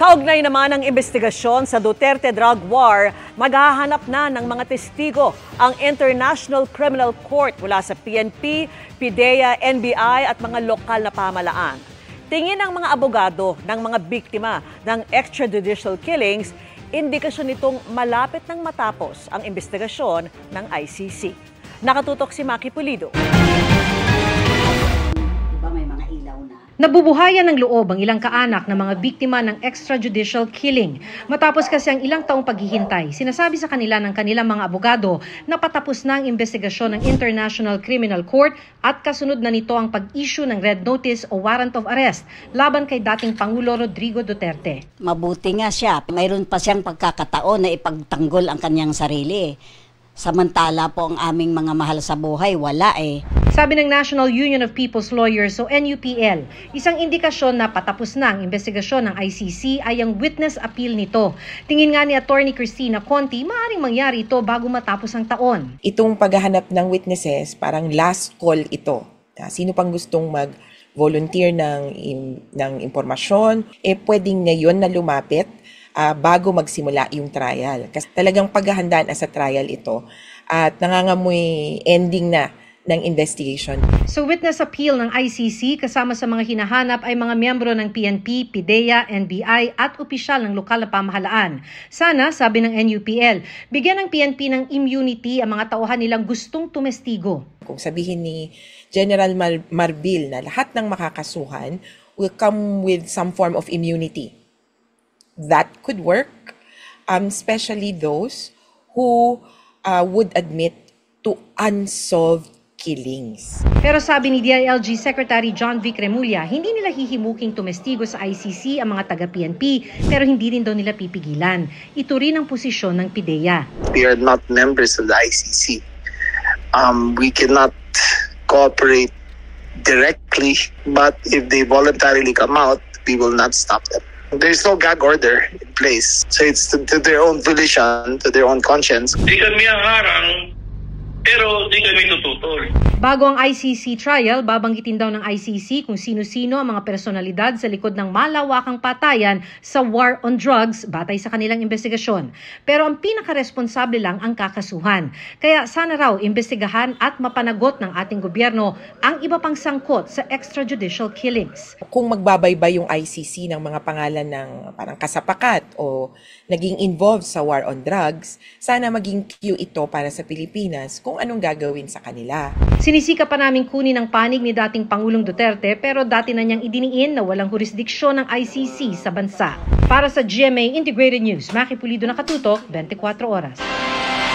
Kaugnay naman ng investigasyon sa Duterte drug war, maghahanap na ng mga testigo ang International Criminal Court mula sa PNP, PIDEA, NBI at mga lokal na pamahalaan. Tingin ng mga abogado ng mga biktima ng extrajudicial killings, indikasyon nitong malapit nang matapos ang investigasyon ng ICC. Nakatutok si Maki Pulido. Nabubuhayan ng loob ang ilang kaanak ng mga biktima ng extrajudicial killing. Matapos kasi ang ilang taong paghihintay, sinasabi sa kanila ng kanilang mga abogado na patapos na ang investigasyon ng International Criminal Court at kasunod na nito ang pag-issue ng Red Notice o Warrant of Arrest laban kay dating Pangulo Rodrigo Duterte. Mabuti nga siya. Mayroon pa siyang pagkakataon na ipagtanggol ang kanyang sarili. Samantala po ang aming mga mahal sa buhay, wala eh. Sabi ng National Union of People's Lawyers o NUPL, isang indikasyon na patapos na ang investigasyon ng ICC ay ang witness appeal nito. Tingin nga ni Attorney Cristina Conti, maaaring mangyari ito bago matapos ang taon. Itong paghahanap ng witnesses, parang last call ito. Sino pang gustong mag-volunteer ng impormasyon, pwedeng ngayon na lumapit bago magsimula yung trial. Kasi talagang paghahandaan sa trial ito at nangangamoy ending na ng investigation. So witness appeal ng ICC kasama sa mga hinahanap ay mga miyembro ng PNP, PIDEA, NBI at opisyal ng lokal na pamahalaan. Sana, sabi ng NUPL, bigyan ng PNP ng immunity ang mga tauhan nilang gustong tumestigo. Kung sabihin ni General Marbil na lahat ng makakasuhan will come with some form of immunity, that could work, especially those who would admit to unsolved killings. Pero sabi ni DILG Secretary John Vic Remulla, hindi nila hihimuking tumestigo sa ICC ang mga taga-PNP pero hindi rin daw nila pipigilan. Ito rin ang posisyon ng PIDEA. We are not members of the ICC. We cannot cooperate directly, but if they voluntarily come out, we will not stop them. There is no gag order in place. So it's to their own volition, to their own conscience. Di kami ang harang, pero di kami tututol. Bago ang ICC trial, babanggitin daw ng ICC kung sino-sino ang mga personalidad sa likod ng malawakang patayan sa war on drugs batay sa kanilang investigasyon. Pero ang pinaka-responsable lang ang kakasuhan. Kaya sana raw imbestigahan at mapanagot ng ating gobyerno ang iba pang sangkot sa extrajudicial killings. Kung magbabaybay yung ICC ng mga pangalan ng parang kasapakat o naging involved sa war on drugs, sana maging cue ito para sa Pilipinas kung anong gagawin sa kanila. Sinisika pa namin kunin ang panig ni dating Pangulong Duterte pero dati na niyang idiniin na walang jurisdiksyon ng ICC sa bansa. Para sa GMA Integrated News, Maki Pulido, nakatutok, 24 oras.